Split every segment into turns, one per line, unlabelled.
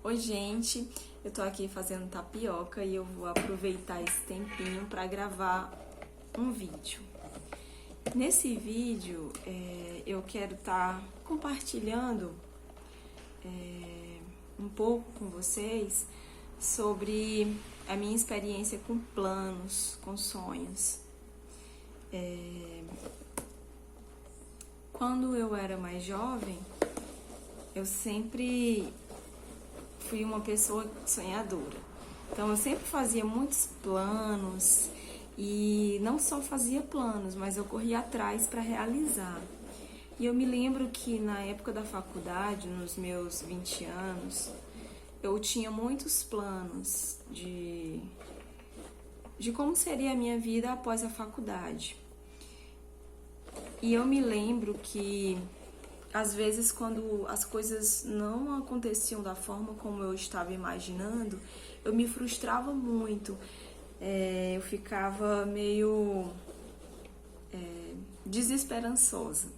Oi, gente, eu tô aqui fazendo tapioca e eu vou aproveitar esse tempinho para gravar um vídeo. Nesse vídeo, eu quero estar compartilhando um pouco com vocês sobre a minha experiência com planos, com sonhos. Quando eu era mais jovem, eu sempre fui uma pessoa sonhadora. Então eu sempre fazia muitos planos e não só fazia planos, mas eu corria atrás para realizar. E eu me lembro que na época da faculdade, nos meus 20 anos, eu tinha muitos planos de como seria a minha vida após a faculdade. E eu me lembro que às vezes, quando as coisas não aconteciam da forma como eu estava imaginando, eu me frustrava muito. Eu ficava meio desesperançosa.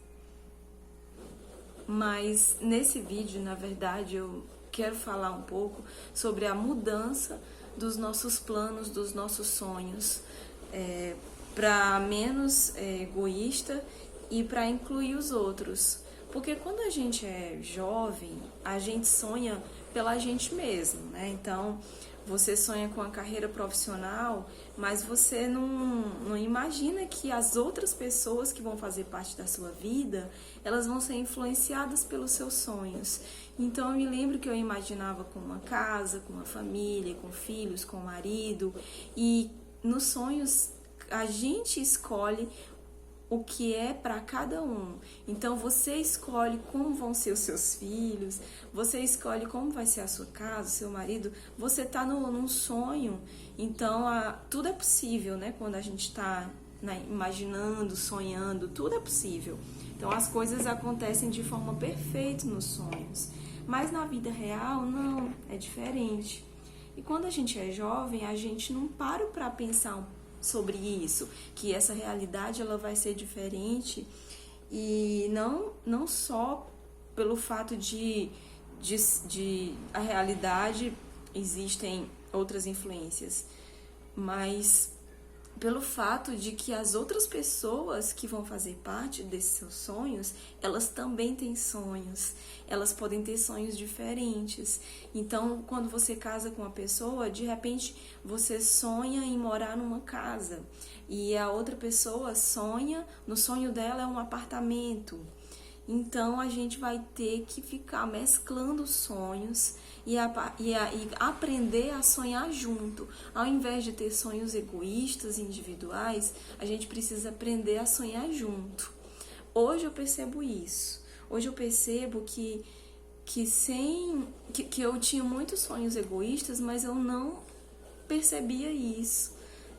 Mas nesse vídeo, na verdade, eu quero falar um pouco sobre a mudança dos nossos planos, dos nossos sonhos, para menos egoísta e para incluir os outros. Porque quando a gente é jovem, a gente sonha pela gente mesmo, né? Então, você sonha com a carreira profissional, mas você não imagina que as outras pessoas que vão fazer parte da sua vida, elas vão ser influenciadas pelos seus sonhos. Então, eu me lembro que eu imaginava com uma casa, com uma família, com filhos, com um marido, e nos sonhos a gente escolhe o que é para cada um. Então você escolhe como vão ser os seus filhos, você escolhe como vai ser a sua casa, o seu marido. Você está num sonho, então tudo é possível, né? Quando a gente está imaginando, sonhando, tudo é possível. Então as coisas acontecem de forma perfeita nos sonhos. Mas na vida real, não, é diferente. E quando a gente é jovem, a gente não para pensar sobre isso, que essa realidade ela vai ser diferente, e não só pelo fato de a realidade existem outras influências, mas pelo fato de que as outras pessoas que vão fazer parte desses seus sonhos, elas também têm sonhos, elas podem ter sonhos diferentes. Então, quando você casa com uma pessoa, de repente você sonha em morar numa casa e a outra pessoa sonha, no sonho dela é um apartamento. Então a gente vai ter que ficar mesclando sonhos e aprender a sonhar junto. Ao invés de ter sonhos egoístas, individuais, a gente precisa aprender a sonhar junto. Hoje eu percebo isso. Hoje eu percebo que eu tinha muitos sonhos egoístas, mas eu não percebia isso,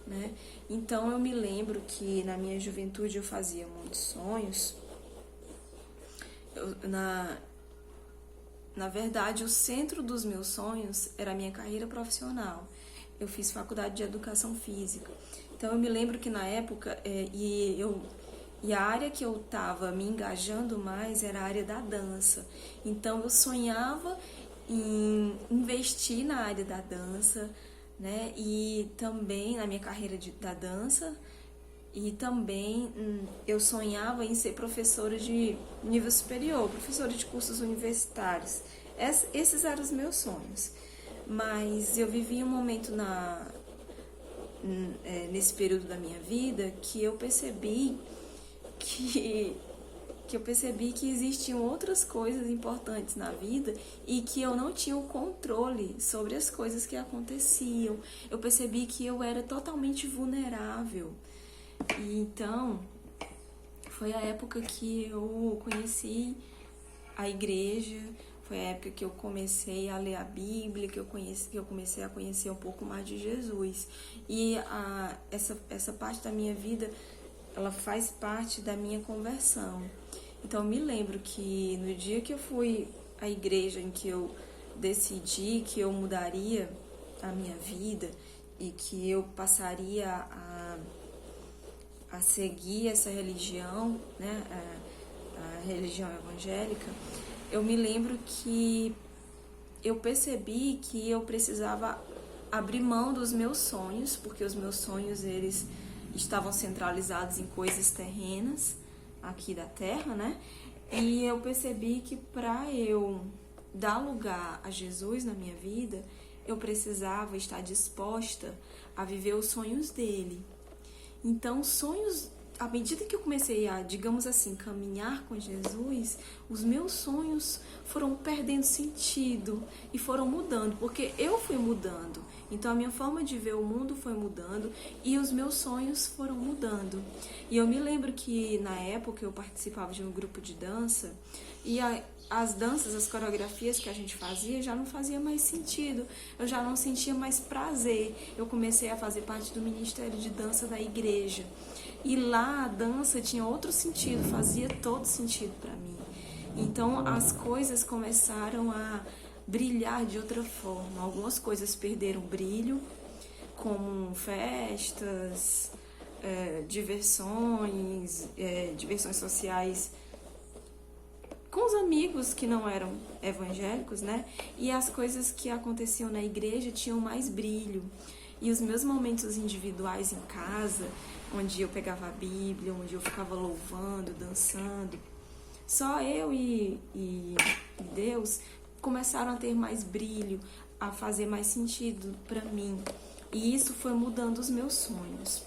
né? Então eu me lembro que na minha juventude eu fazia muitos sonhos. Na verdade, o centro dos meus sonhos era a minha carreira profissional. Eu fiz faculdade de educação física. Então, eu me lembro que na época, a área que eu estava me engajando mais era a área da dança. Então, eu sonhava em investir na área da dança, né? E também na minha carreira da dança. E também eu sonhava em ser professora de nível superior, professora de cursos universitários. Esses eram os meus sonhos. Mas eu vivi um momento nesse período da minha vida que eu percebi que existiam outras coisas importantes na vida e que eu não tinha o controle sobre as coisas que aconteciam. Eu percebi que eu era totalmente vulnerável. E então, foi a época que eu conheci a igreja, foi a época que eu comecei a ler a Bíblia, que eu comecei a conhecer um pouco mais de Jesus. E essa parte da minha vida, ela faz parte da minha conversão. Então, eu me lembro que no dia que eu fui à igreja, em que eu decidi que eu mudaria a minha vida e que eu passaria a seguir essa religião, né, a religião evangélica, eu me lembro que eu percebi que eu precisava abrir mão dos meus sonhos, porque os meus sonhos, eles estavam centralizados em coisas terrenas, aqui da Terra, né? E eu percebi que para eu dar lugar a Jesus na minha vida, eu precisava estar disposta a viver os sonhos dele. Então, sonhos, à medida que eu comecei a, digamos assim, caminhar com Jesus, os meus sonhos foram perdendo sentido e foram mudando, porque eu fui mudando. Então, a minha forma de ver o mundo foi mudando e os meus sonhos foram mudando. E eu me lembro que, na época, eu participava de um grupo de dança e as danças, as coreografias que a gente fazia já não fazia mais sentido. Eu já não sentia mais prazer. Eu comecei a fazer parte do Ministério de Dança da igreja. E lá a dança tinha outro sentido, fazia todo sentido para mim. Então as coisas começaram a brilhar de outra forma. Algumas coisas perderam brilho, como festas, diversões sociais com os amigos que não eram evangélicos, né? E as coisas que aconteciam na igreja tinham mais brilho. E os meus momentos individuais em casa, onde eu pegava a Bíblia, onde eu ficava louvando, dançando, só eu e Deus começaram a ter mais brilho, a fazer mais sentido para mim. E isso foi mudando os meus sonhos.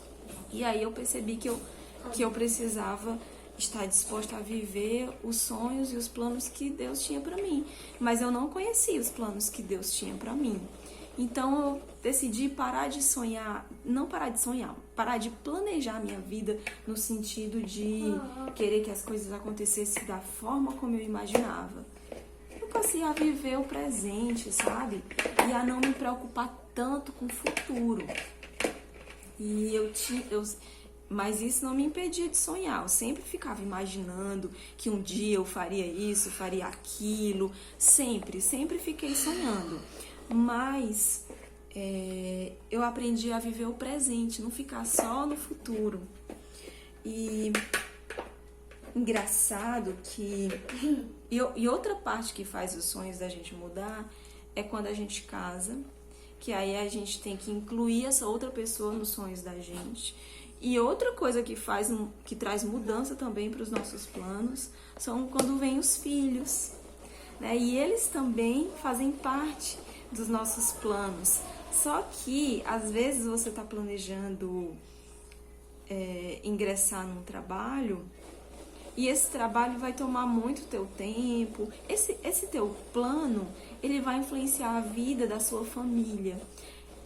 E aí eu percebi que eu precisava estar disposta a viver os sonhos e os planos que Deus tinha para mim. Mas eu não conhecia os planos que Deus tinha para mim. Então eu decidi parar de sonhar, não parar de sonhar, parar de planejar a minha vida no sentido de querer que as coisas acontecessem da forma como eu imaginava. Eu passei a viver o presente, sabe? E a não me preocupar tanto com o futuro. Mas isso não me impedia de sonhar. Eu sempre ficava imaginando que um dia eu faria isso, faria aquilo. Sempre fiquei sonhando. Mas eu aprendi a viver o presente, não ficar só no futuro. E engraçado que... E outra parte que faz os sonhos da gente mudar é quando a gente casa, que aí a gente tem que incluir essa outra pessoa nos sonhos da gente. E outra coisa que traz mudança também para os nossos planos são quando vêm os filhos, né? E eles também fazem parte dos nossos planos. Só que, às vezes, você está planejando ingressar num trabalho e esse trabalho vai tomar muito teu tempo. Esse teu plano, ele vai influenciar a vida da sua família.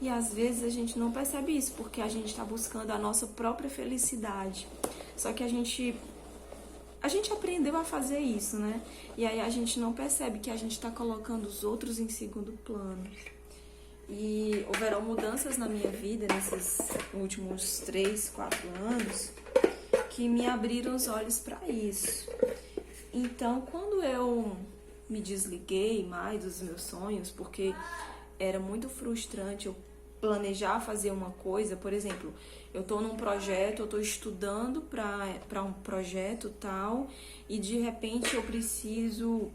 E às vezes a gente não percebe isso, porque a gente está buscando a nossa própria felicidade. Só que a gente aprendeu a fazer isso, né? E aí a gente não percebe que a gente está colocando os outros em segundo plano. E houveram mudanças na minha vida nesses últimos 3, 4 anos que me abriram os olhos para isso. Então, quando eu me desliguei mais dos meus sonhos, porque era muito frustrante eu planejar fazer uma coisa, por exemplo, eu tô num projeto, eu tô estudando para um projeto tal, e de repente eu preciso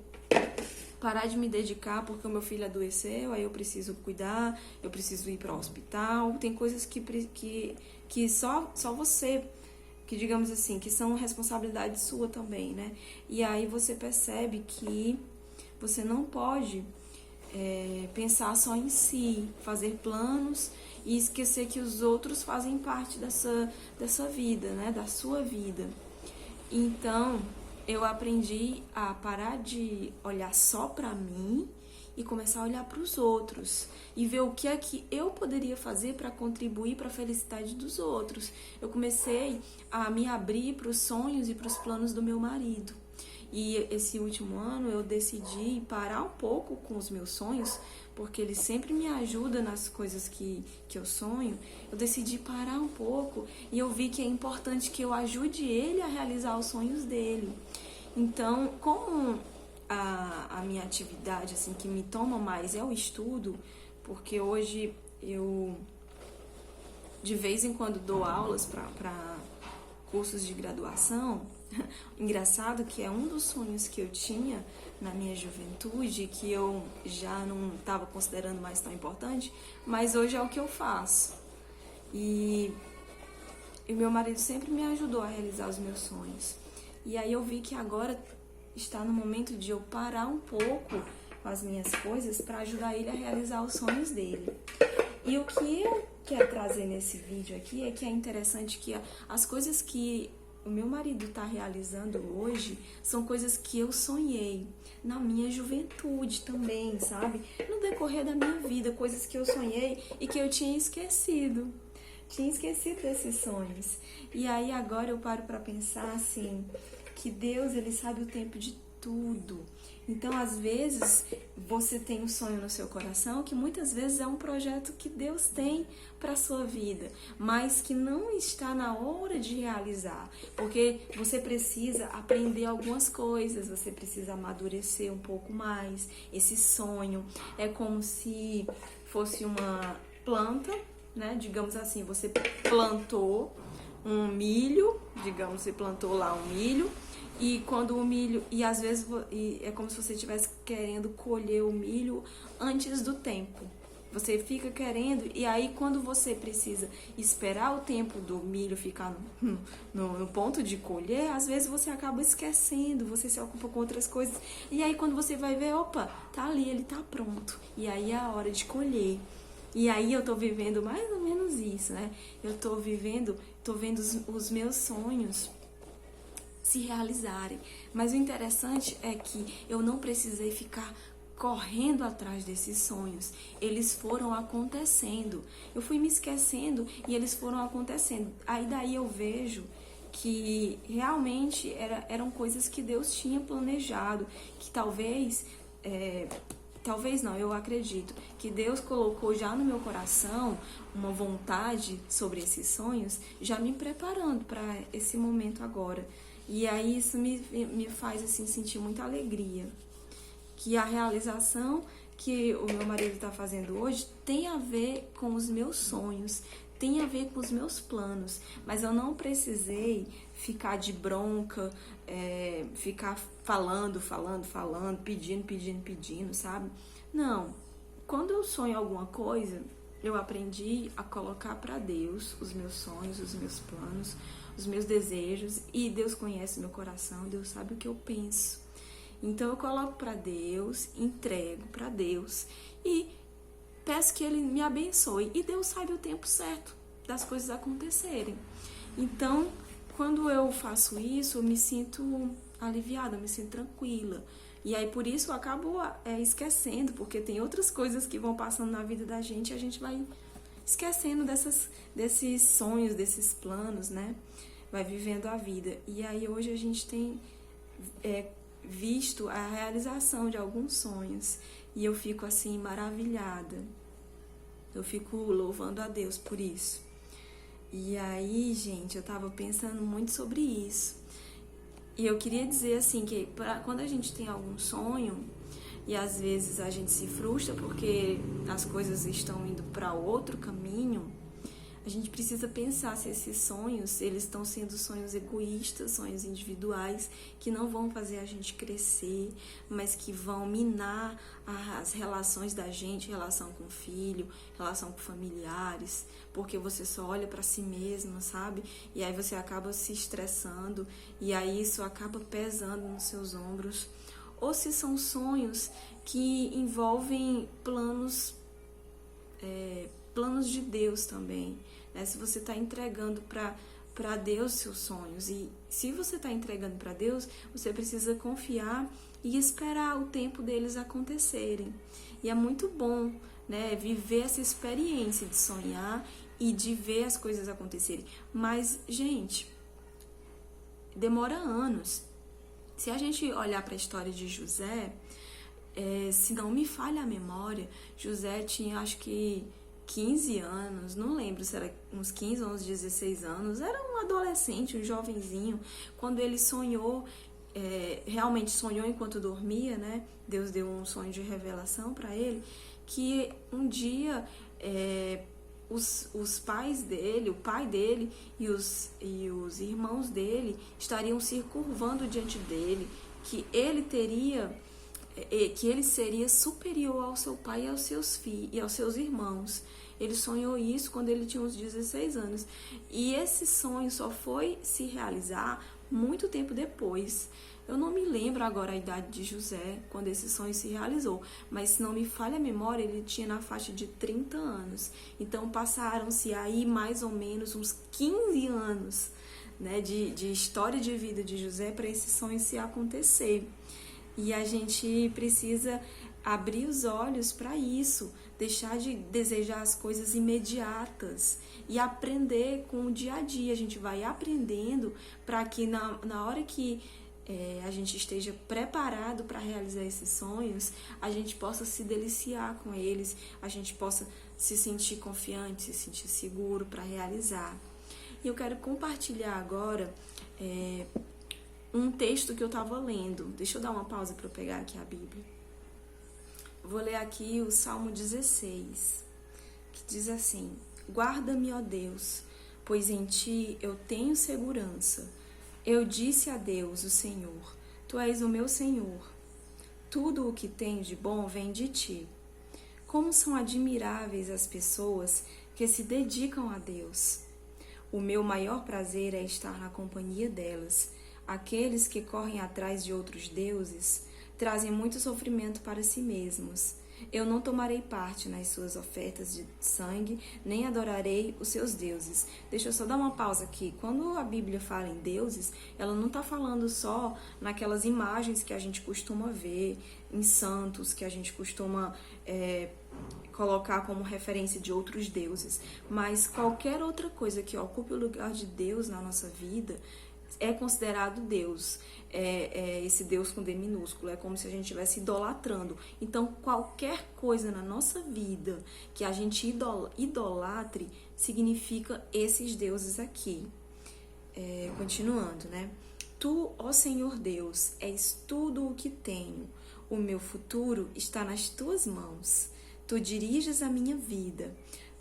parar de me dedicar porque o meu filho adoeceu, aí eu preciso cuidar, eu preciso ir para o hospital, tem coisas que só você, que digamos assim, que são responsabilidade sua também, né? E aí você percebe que você não pode pensar só em si, fazer planos e esquecer que os outros fazem parte dessa vida, né? Da sua vida. Então, eu aprendi a parar de olhar só pra mim e começar a olhar para os outros e ver o que é que eu poderia fazer para contribuir para a felicidade dos outros. Eu comecei a me abrir para os sonhos e para os planos do meu marido. E esse último ano eu decidi parar um pouco com os meus sonhos, porque ele sempre me ajuda nas coisas que eu sonho. Eu decidi parar um pouco e eu vi que é importante que eu ajude ele a realizar os sonhos dele. Então, como a minha atividade assim, que me toma mais é o estudo, porque hoje eu de vez em quando dou aulas para cursos de graduação. Engraçado que é um dos sonhos que eu tinha na minha juventude, que eu já não estava considerando mais tão importante, mas hoje é o que eu faço. E meu marido sempre me ajudou a realizar os meus sonhos. E aí eu vi que agora está no momento de eu parar um pouco com as minhas coisas para ajudar ele a realizar os sonhos dele. E o que eu quero trazer nesse vídeo aqui é que é interessante que as coisas que o meu marido está realizando hoje são coisas que eu sonhei na minha juventude também, sabe? No decorrer da minha vida, coisas que eu sonhei e que eu tinha esquecido. Tinha esquecido desses sonhos. E aí agora eu paro para pensar assim, que Deus, ele sabe o tempo de tudo. Então, às vezes, você tem um sonho no seu coração que muitas vezes é um projeto que Deus tem para a sua vida, mas que não está na hora de realizar, porque você precisa aprender algumas coisas, você precisa amadurecer um pouco mais. Esse sonho é como se fosse uma planta, né? Digamos assim, você plantou um milho, digamos, você plantou lá um milho, e quando o milho, e às vezes é como se você estivesse querendo colher o milho antes do tempo. Você fica querendo, e aí quando você precisa esperar o tempo do milho ficar no ponto de colher, às vezes você acaba esquecendo, você se ocupa com outras coisas. E aí quando você vai ver, opa, tá ali, ele tá pronto. E aí é a hora de colher. E aí eu tô vivendo mais ou menos isso, né? Eu tô vendo os meus sonhos se realizarem. Mas o interessante é que eu não precisei ficar correndo atrás desses sonhos. Eles foram acontecendo. Eu fui me esquecendo e eles foram acontecendo. Aí daí eu vejo que realmente eram coisas que Deus tinha planejado, que talvez não, eu acredito que Deus colocou já no meu coração uma vontade sobre esses sonhos, já me preparando para esse momento agora. E aí isso me faz assim sentir muita alegria, que a realização que o meu marido está fazendo hoje tem a ver com os meus sonhos, tem a ver com os meus planos, mas eu não precisei ficar de bronca, ficar falando, pedindo, sabe? Não, quando eu sonho alguma coisa, eu aprendi a colocar para Deus os meus sonhos, os meus planos, os meus desejos, e Deus conhece meu coração, Deus sabe o que eu penso. Então eu coloco para Deus, entrego para Deus e peço que Ele me abençoe. E Deus sabe o tempo certo das coisas acontecerem. Então, quando eu faço isso, eu me sinto aliviada, eu me sinto tranquila. E aí, por isso, eu acabo esquecendo, porque tem outras coisas que vão passando na vida da gente e a gente vai esquecendo desses sonhos, desses planos, né? Vai vivendo a vida. E aí, hoje a gente tem visto a realização de alguns sonhos. E eu fico, assim, maravilhada. Eu fico louvando a Deus por isso. E aí, gente, eu tava pensando muito sobre isso. E eu queria dizer, assim, que quando a gente tem algum sonho, e às vezes a gente se frustra porque as coisas estão indo para outro caminho, a gente precisa pensar se esses sonhos, eles estão sendo sonhos egoístas, sonhos individuais, que não vão fazer a gente crescer, mas que vão minar as relações da gente, relação com o filho, relação com familiares, porque você só olha para si mesma, sabe? E aí você acaba se estressando, e aí isso acaba pesando nos seus ombros. Ou se são sonhos que envolvem planos de Deus também, né? Se você está entregando para Deus seus sonhos, e se você está entregando para Deus, você precisa confiar e esperar o tempo deles acontecerem. E é muito bom, né, viver essa experiência de sonhar e de ver as coisas acontecerem. Mas, gente, demora anos. Se a gente olhar para a história de José, se não me falha a memória, José tinha, acho que 15 anos, não lembro se era uns 15 ou uns 16 anos, era um adolescente, um jovenzinho, quando ele sonhou, realmente sonhou enquanto dormia, né? Deus deu um sonho de revelação para ele, que um dia os pais dele, o pai dele e os irmãos dele estariam se curvando diante dele, que ele teria que ele seria superior ao seu pai e aos seus filhos e aos seus irmãos. Ele sonhou isso quando ele tinha uns 16 anos. E esse sonho só foi se realizar muito tempo depois. Eu não me lembro agora a idade de José, quando esse sonho se realizou. Mas se não me falha a memória, ele tinha na faixa de 30 anos. Então passaram-se aí mais ou menos uns 15 anos, né, de história de vida de José para esse sonho se acontecer. E a gente precisa abrir os olhos para isso, deixar de desejar as coisas imediatas e aprender com o dia a dia. A gente vai aprendendo para que na hora que a gente esteja preparado para realizar esses sonhos, a gente possa se deliciar com eles, a gente possa se sentir confiante, se sentir seguro para realizar. E eu quero compartilhar agora um texto que eu estava lendo. Deixa eu dar uma pausa para eu pegar aqui a Bíblia. Vou ler aqui o Salmo 16, que diz assim: Guarda-me, ó Deus, pois em ti eu tenho segurança. Eu disse a Deus, o Senhor, tu és o meu Senhor. Tudo o que tenho de bom vem de ti. Como são admiráveis as pessoas que se dedicam a Deus. O meu maior prazer é estar na companhia delas. Aqueles que correm atrás de outros deuses trazem muito sofrimento para si mesmos. Eu não tomarei parte nas suas ofertas de sangue, nem adorarei os seus deuses. Deixa eu só dar uma pausa aqui. Quando a Bíblia fala em deuses, ela não está falando só naquelas imagens que a gente costuma ver, em santos, que a gente costuma colocar como referência de outros deuses. Mas qualquer outra coisa que ocupe o lugar de Deus na nossa vida é considerado Deus, esse Deus com D minúsculo, é como se a gente estivesse idolatrando. Então, qualquer coisa na nossa vida que a gente idolatre, significa esses deuses aqui. Continuando, né? Tu, ó Senhor Deus, és tudo o que tenho. O meu futuro está nas tuas mãos. Tu diriges a minha vida.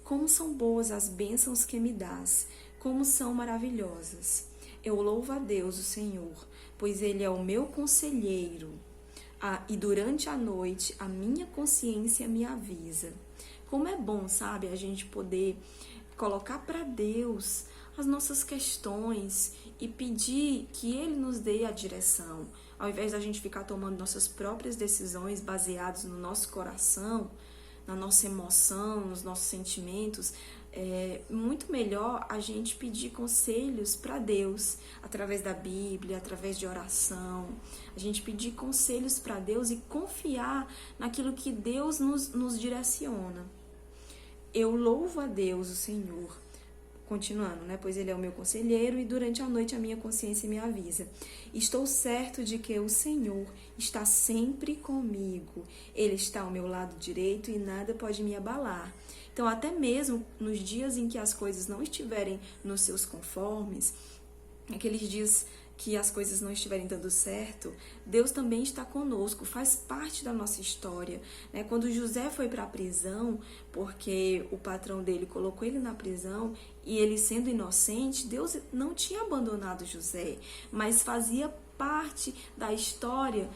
Como são boas as bênçãos que me dás, como são maravilhosas. Eu louvo a Deus, o Senhor, pois Ele é o meu conselheiro. E durante a noite, a minha consciência me avisa. Como é bom, sabe, a gente poder colocar para Deus as nossas questões e pedir que Ele nos dê a direção. Ao invés da gente ficar tomando nossas próprias decisões baseadas no nosso coração, na nossa emoção, nos nossos sentimentos, é muito melhor a gente pedir conselhos para Deus, através da Bíblia, através de oração. A gente pedir conselhos para Deus e confiar naquilo que Deus nos direciona. Eu louvo a Deus, o Senhor. Continuando, né? Pois Ele é o meu conselheiro e durante a noite a minha consciência me avisa. Estou certo de que o Senhor está sempre comigo. Ele está ao meu lado direito e nada pode me abalar. Então, até mesmo nos dias em que as coisas não estiverem nos seus conformes, aqueles dias que as coisas não estiverem dando certo, Deus também está conosco, faz parte da nossa história, né? Quando José foi para a prisão, porque o patrão dele colocou ele na prisão, e ele sendo inocente, Deus não tinha abandonado José, mas fazia parte da história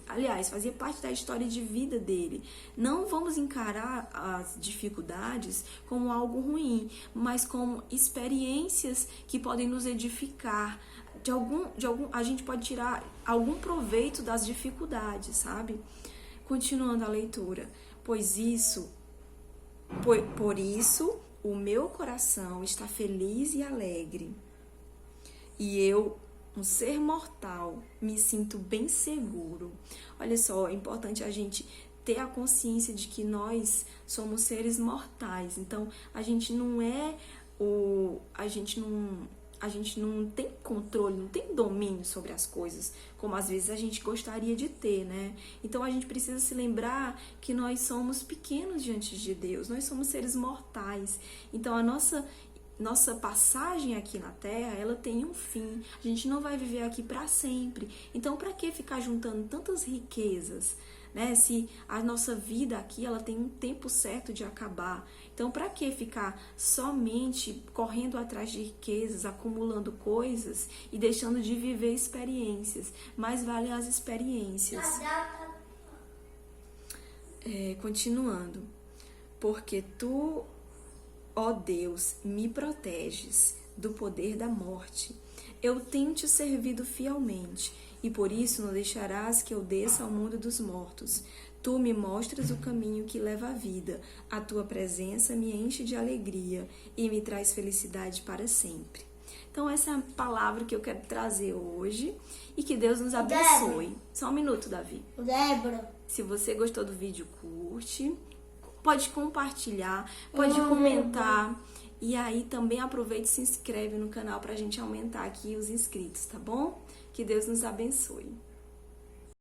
aliás, fazia parte da história de vida dele. Não vamos encarar as dificuldades como algo ruim, mas como experiências que podem nos edificar. A gente pode tirar algum proveito das dificuldades, sabe? Continuando a leitura. Por isso, o meu coração está feliz e alegre. E eu, um ser mortal, me sinto bem seguro. Olha só, é importante a gente ter a consciência de que nós somos seres mortais. Então, a gente não tem controle, não tem domínio sobre as coisas, como às vezes a gente gostaria de ter, né? Então, a gente precisa se lembrar que nós somos pequenos diante de Deus, nós somos seres mortais. Então, a nossa passagem aqui na Terra, ela tem um fim. A gente não vai viver aqui para sempre. Então, para que ficar juntando tantas riquezas, né? Se a nossa vida aqui, ela tem um tempo certo de acabar. Então, para que ficar somente correndo atrás de riquezas, acumulando coisas e deixando de viver experiências? Mais valem as experiências. Continuando. Porque tu, ó Deus, me proteges do poder da morte. Eu tenho te servido fielmente, e por isso não deixarás que eu desça ao mundo dos mortos. Tu me mostras o caminho que leva à vida. A tua presença me enche de alegria e me traz felicidade para sempre. Então, essa é a palavra que eu quero trazer hoje e que Deus nos abençoe. Débora. Só um minuto, Davi.
Débora.
Se você gostou do vídeo, curte. Pode compartilhar, pode comentar. E aí também aproveite e se inscreve no canal pra gente aumentar aqui os inscritos, tá bom? Que Deus nos abençoe.